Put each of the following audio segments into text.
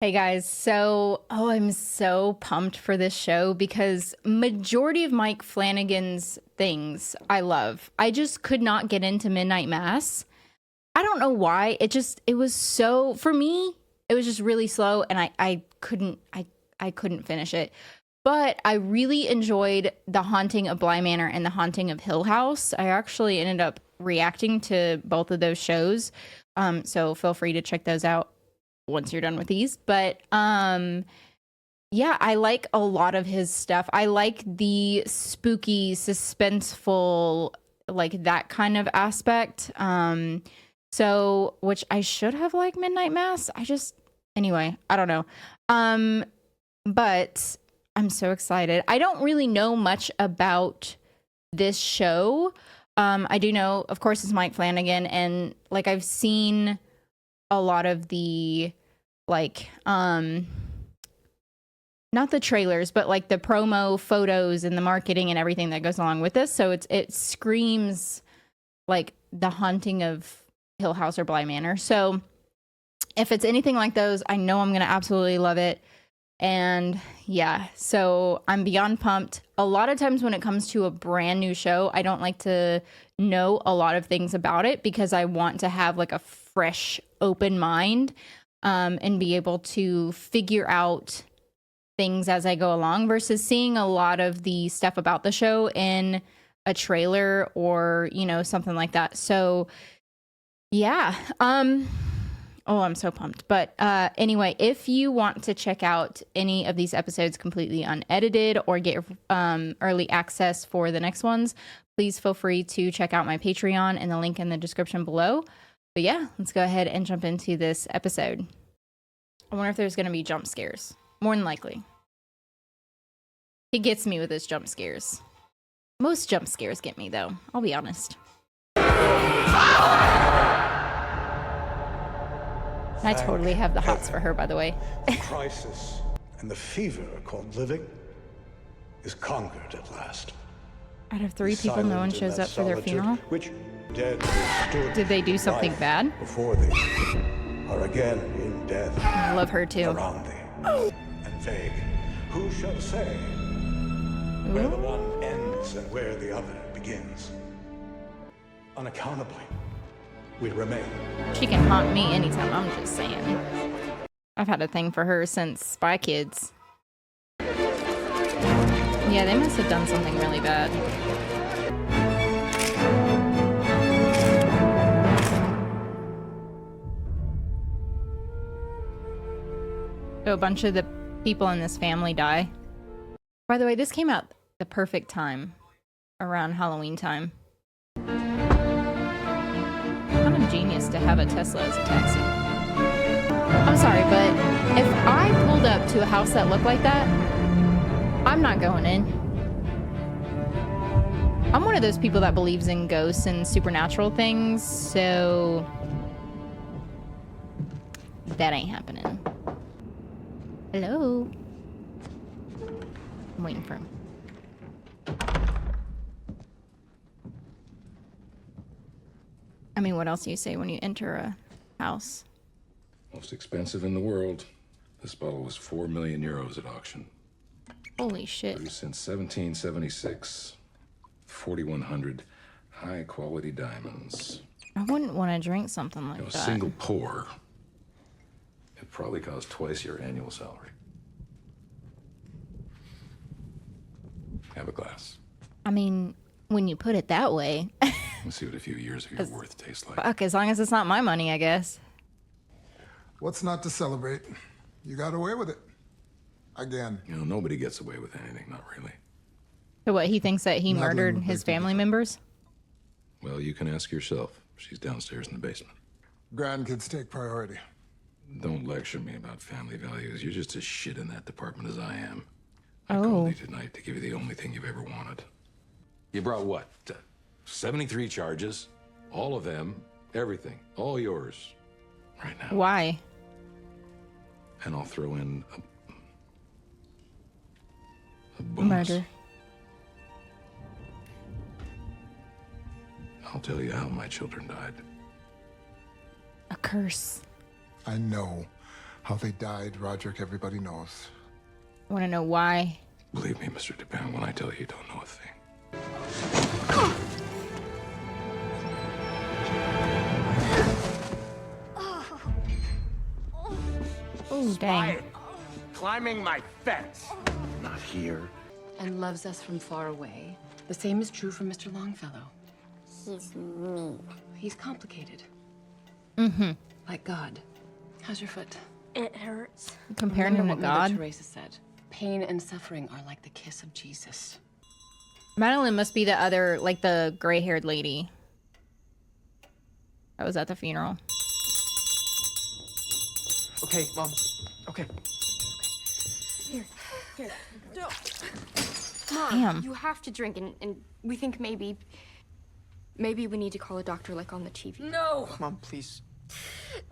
Hey guys, I'm so pumped for this show because majority of Mike Flanagan's things I love. I just could not get into Midnight Mass. I don't know why. It was so, for me, it was just really slow and I couldn't finish it. But I really enjoyed The Haunting of Bly Manor and The Haunting of Hill House. I actually ended up reacting to both of those shows. So feel free to check those out once you're done with these. But yeah, I like a lot of his stuff. I like the spooky, suspenseful, like that kind of aspect. So which I should have liked Midnight Mass. Anyway, I don't know. But I'm so excited. I don't really know much about this show. I do know, of course, it's Mike Flanagan, and like I've seen a lot of the like not the trailers, but like the promo photos and the marketing and everything that goes along with this. So it screams like The Haunting of Hill House or Bly Manor. So if it's anything like those, I know I'm gonna absolutely love it. And yeah, so I'm beyond pumped. A lot of times when it comes to a brand new show, I don't like to know a lot of things about it because I want to have like a fresh, open mind, and be able to figure out things as I go along versus seeing a lot of the stuff about the show in a trailer or, something like that. So yeah, oh, I'm so pumped. But anyway, if you want to check out any of these episodes completely unedited or get early access for the next ones, please feel free to check out my Patreon and the link in the description below. But yeah, let's go ahead and jump into this episode. I wonder if there's going to be jump scares. More than likely. He gets me with his jump scares. Most jump scares get me, though. I'll be honest. I totally have the hots for her, by the way. The crisis and the fever called living is conquered at last. Out of 3 people, no one shows up for their funeral? Which dead stood Did they do something bad? Before thee are again in death. I love her too. Around thee and vague. Who shall say where the one ends and where the other begins? Unaccountably, we remain. She can haunt me anytime, I'm just saying. I've had a thing for her since Spy Kids. Yeah, they must have done something really bad. So a bunch of the people in this family die. By the way, this came out the perfect time, around Halloween time. Kind of genius to have a Tesla as a taxi. I'm sorry, but if I pulled up to a house that looked like that, I'm not going in. I'm one of those people that believes in ghosts and supernatural things, so that ain't happening. Hello? I'm waiting for him. I mean, what else do you say when you enter a house? Most expensive in the world. This bottle was 4 million euros at auction. Holy shit. Produced since 1776. 4,100 high-quality diamonds. I wouldn't want to drink something like A that. single pour. It probably cost twice your annual salary. Have a glass. I mean, when you put it that way. Let's see what a few years of your worth tastes like. Fuck, as long as it's not my money, I guess. What's not to celebrate? You got away with it. Again. Nobody gets away with anything, not really. So what, he thinks that he Madeline murdered would his beg to family differ. members? Well, you can ask yourself. She's downstairs in the basement. Grandkids take priority. Don't lecture me about family values. You're just as shit in that department as I am. I Oh. called you tonight to give you the only thing you've ever wanted. You brought what? 73 charges? All of them, everything, all yours, right now. Why? And I'll throw in a bonus. Murder. I'll tell you how my children died. A curse. I know, How they died, Roderick, everybody knows. I want to know why. Believe me, Mr. Dupin, when I tell you, you don't know a thing. Oh, dang. Climbing my fence. Not here. And loves us from far away. The same is true for Mr. Longfellow. He's mean. He's complicated. Mm-hmm. Like God. How's your foot? It hurts. Comparing him to Remember what Mother God. Teresa said. Pain and suffering are like the kiss of Jesus. Madeline must be the other, like the gray-haired lady that was at the funeral. Okay, Mom. Okay. Here. Mom, Damn. you have to drink, and we think maybe we need to call a doctor like on the TV. No! Mom, please.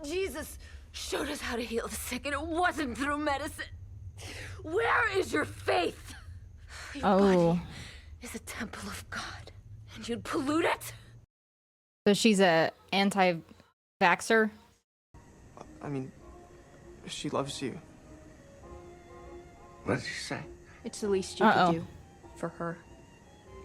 Jesus showed us how to heal the sick, and it wasn't through medicine. Where is your faith? Your Oh. body is a temple of God, and you'd pollute it? So she's a anti-vaxxer? I mean, she loves you. What did you say? It's the least you Uh-oh. could do for her,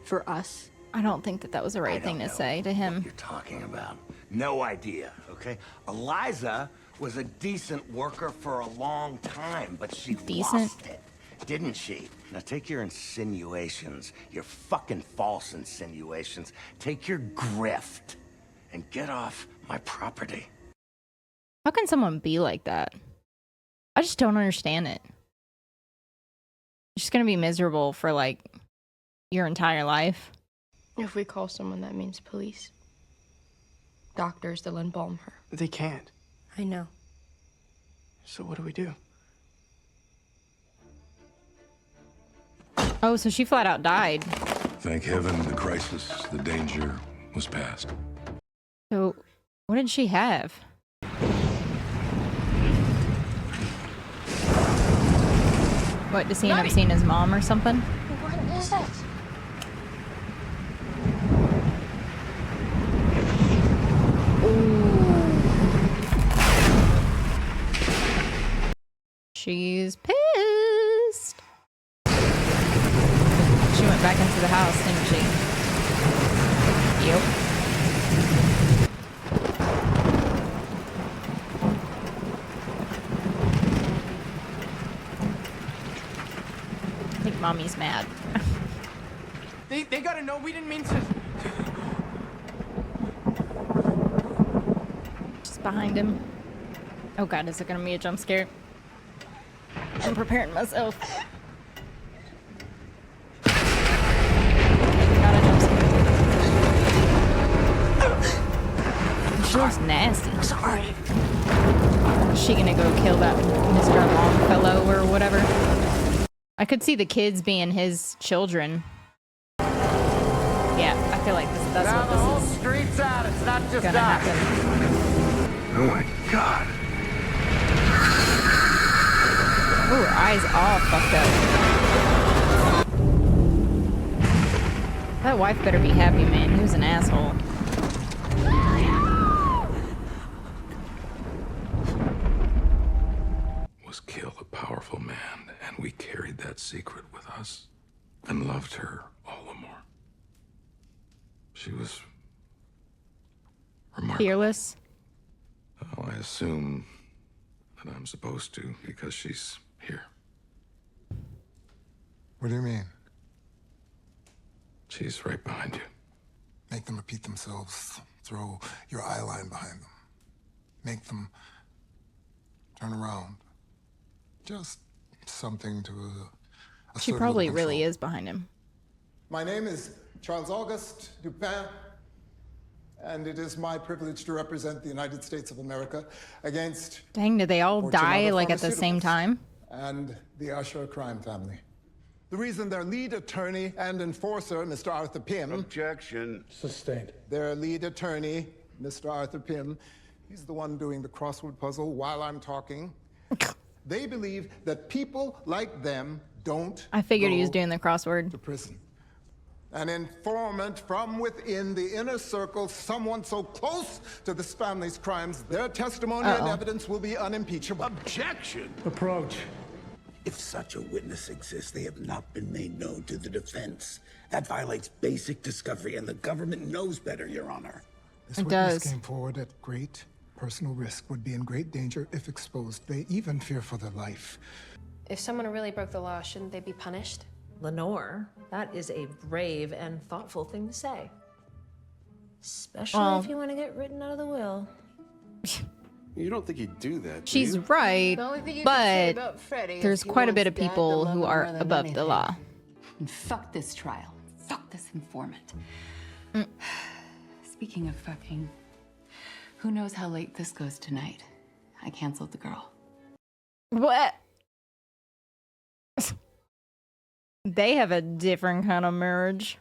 for us. I don't think that was the right thing to say to him. What you're talking about. No idea, okay? Eliza was a decent worker for a long time, but she lost it, didn't she? Now take your insinuations, your fucking false insinuations, take your grift, and get off my property. How can someone be like that? I just don't understand it. You're just gonna be miserable for like your entire life. If we call someone, that means police. Doctors, they'll embalm her. They can't. I know. So what do we do? Oh, so she flat out died. Thank heaven the crisis, the danger was past. So what did she have? What, does he end up seeing his mom or something? What is it? She's pissed. She went back into the house, didn't she? Yep. I think mommy's mad. They gotta know we didn't mean to. Just behind him. Oh god, is it gonna be a jump scare? I'm preparing myself. Not a jump scare. She looks nasty. Sorry. Is she gonna go kill that Mr. Longfellow or whatever? I could see the kids being his children. Yeah, I feel like that's Now what the whole this is street's out. It's not just gonna us. happen. Oh my God. Ooh, her eyes all fucked up. That wife better be happy, man. He was an asshole. Was kill a powerful man, and we carried that secret with us and loved her all the more. She was remarkable. Fearless. Well, I assume that I'm supposed to because she's here. What do you mean? She's right behind you. Make them repeat themselves. Throw your eye line behind them. Make them turn around. Just something to She probably really is behind him. My name is Charles Auguste Dupin, and it is my privilege to represent the United States of America against Dang, did they all Fortune die Other like at the same Pharmaceuticals time? and the Usher crime family. The reason their lead attorney and enforcer, Mr. Arthur Pym, Objection. sustained. Their lead attorney, Mr. Arthur Pym, he's the one doing the crossword puzzle while I'm talking. They believe that people like them don't I figured he was go doing the crossword. to prison. An informant from within the inner circle, someone so close to this family's crimes, their testimony and evidence will be unimpeachable. Objection! Approach. If such a witness exists, they have not been made known to the defense. That violates basic discovery, and the government knows better, Your Honor. This It witness does. came forward at great personal risk, would be in great danger if exposed. They even fear for their life. If someone really broke the law, shouldn't they be punished? Lenore, that is a brave and thoughtful thing to say. Especially if you want to get written out of the will. You don't think he'd do that, do She's you? right, The only thing you can say but about Freddie there's is he quite a bit wants of Dad to people love who him are more than above the anything. law. And fuck this trial. Fuck this informant. Speaking of fucking, who knows how late this goes tonight? I canceled the girl. What? They have a different kind of marriage.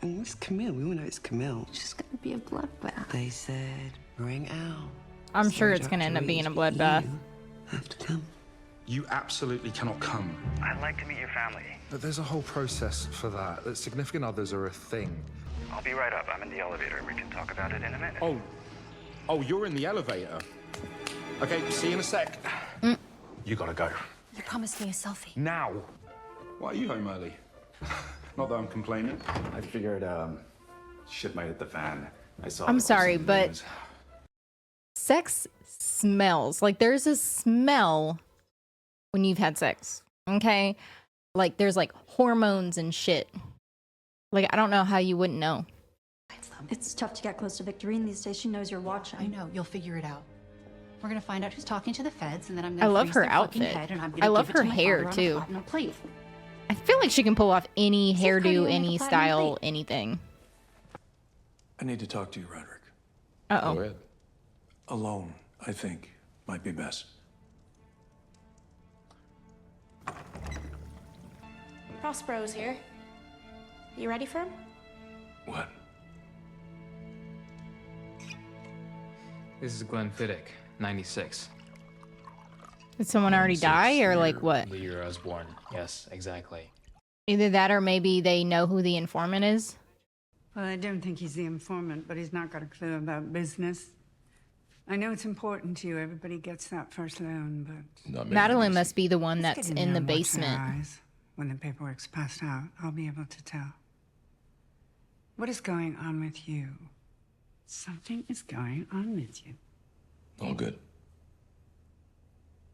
And it's Camille. We went out. It's Camille. It's just gonna be a bloodbath. They said, bring Al. I'm sure it's gonna end up being a bloodbath. Have to come. You absolutely cannot come. I'd like to meet your family. But there's a whole process for that. That significant others are a thing. I'll be right up. I'm in the elevator. We can talk about it in a minute. Oh, you're in the elevator. Okay, see you in a sec. You gotta go. You promised me a selfie. Now. Why are you home early? Not that I'm complaining. I figured, shit might hit the fan. I saw. I'm the sorry, post in the but news. sex smells. Like there's a smell when you've had sex. Okay? Like there's like hormones and shit. Like I don't know how you wouldn't know. It's tough to get close to Victorine these days. She knows you're watching. I know. You'll figure it out. We're gonna find out who's talking to the feds, and then I'm I gonna love freeze her their fucking outfit. head, and I'm I gonna love give it her to my hair, father on too. a platinum plate. I feel like she can pull off any See if Cardi hairdo, will make any a platinum style, plate. anything. I need to talk to you, Roderick. Go Uh-oh. ahead. Alone, I think, might be best. Prospero's here. You ready for him? What? This is Glenn Fiddick, 96. Did someone already die or like what? The year I was born. Yes, exactly. Either that or maybe they know who the informant is. Well, I don't think he's the informant, but he's not got a clue about business. I know it's important to you. Everybody gets that first loan, but... Madeline must be the one Just that's get in there the and watch your basement. eyes. When the paperwork's passed out, I'll be able to tell. What is going on with you? Something is going on with you. All good.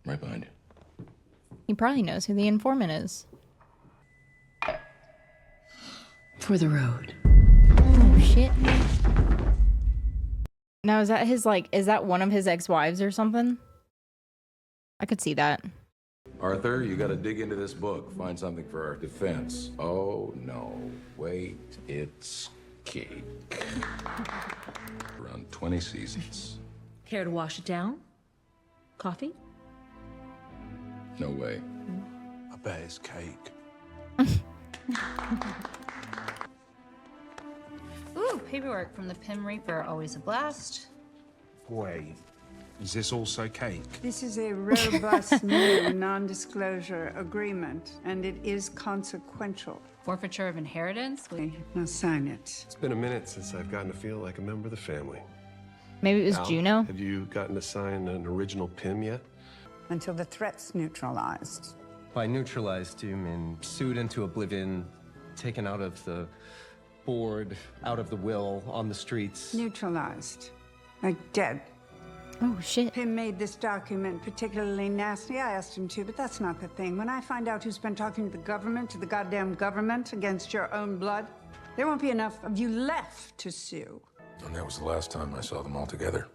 Right behind you. He probably knows who the informant is. For the road. Oh shit. Now is that his is that one of his ex-wives or something? I could see that. Arthur, you gotta dig into this book. Find something for our defense. Oh, no. Wait, it's cake. Around 20 seasons. Care to wash it down? Coffee? No way. I bet it's cake. Ooh, paperwork from the Pim Reaper, always a blast. Wait, is this also cake? This is a robust new non-disclosure agreement, and it is consequential. Forfeiture of inheritance? Now sign it. It's been a minute since I've gotten to feel like a member of the family. Maybe it was Al, Juno? Have you gotten to sign an original PIM yet? Until the threat's neutralized. By neutralized, you mean sued into oblivion, taken out of the board, out of the will, on the streets. Neutralized. Like dead. Oh, shit. Pim made this document particularly nasty. I asked him to, but that's not the thing. When I find out who's been talking to the goddamn government, against your own blood, there won't be enough of you left to sue. And that was the last time I saw them all together.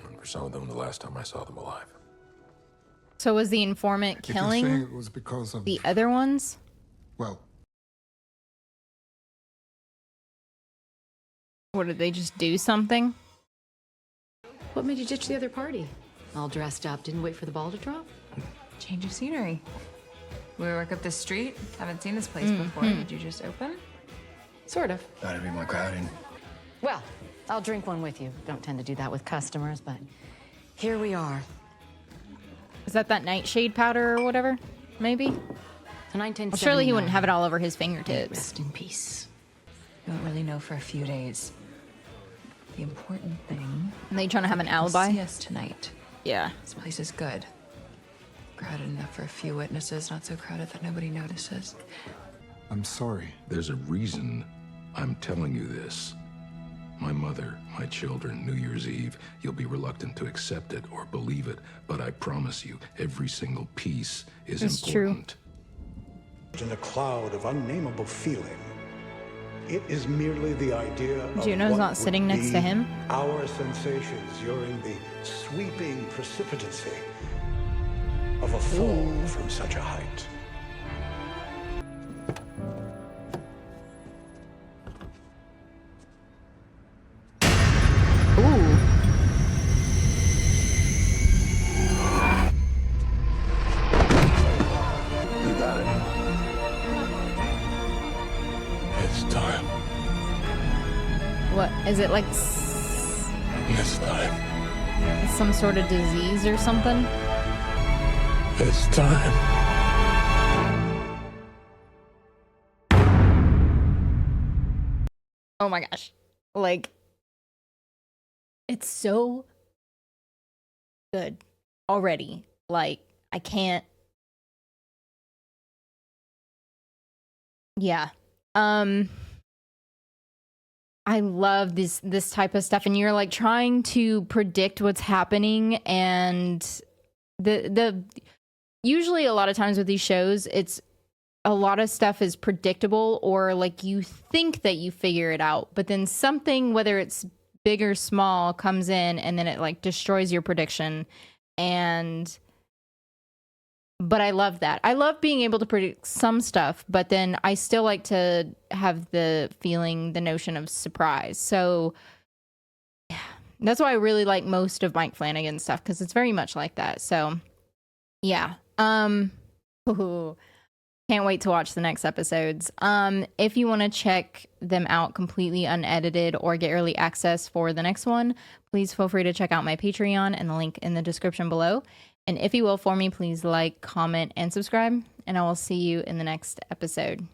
And for some of them, the last time I saw them alive. So was the informant If you're saying killing it was because of... the other ones? Well... Or did they just do something? What made you ditch the other party? All dressed up, didn't wait for the ball to drop? Change of scenery. We work up this street. Haven't seen this place before. Did you just open? Sort of. Thought it'd be more crowded. Well, I'll drink one with you. Don't tend to do that with customers, but here we are. Is that nightshade powder or whatever? Maybe? Well, surely he wouldn't have it all over his fingertips. Rest in peace. You won't really know for a few days. The important thing. Are they trying to have an alibi? See us tonight. Yeah. This place is good. Crowded enough for a few witnesses, not so crowded that nobody notices. I'm sorry. There's a reason I'm telling you this. My mother, my children, New Year's Eve, you'll be reluctant to accept it or believe it, but I promise you, every single piece is important. In a cloud of unnameable feeling, it is merely the idea of Juno's what not sitting would next be to him. Our sensations during the sweeping precipitancy of a fall from such a height. You got it. It's time. What is it like? It's time. Some sort of disease or something? It's time. Oh my gosh. Like, it's so good already. Like, I can't. Yeah. I love this type of stuff, and you're like trying to predict what's happening, and the usually a lot of times with these shows, it's a lot of stuff is predictable, or like you think that you figure it out, but then something, whether it's big or small, comes in and then it like destroys your prediction. But I love that. I love being able to predict some stuff, but then I still like to have the notion of surprise. So yeah, that's why I really like most of Mike Flanagan's stuff, because it's very much like that. So yeah. Can't wait to watch the next episodes. If you want to check them out completely unedited or get early access for the next one, please feel free to check out my Patreon and the link in the description below. And if you will for me, please like, comment, and subscribe. And I will see you in the next episode.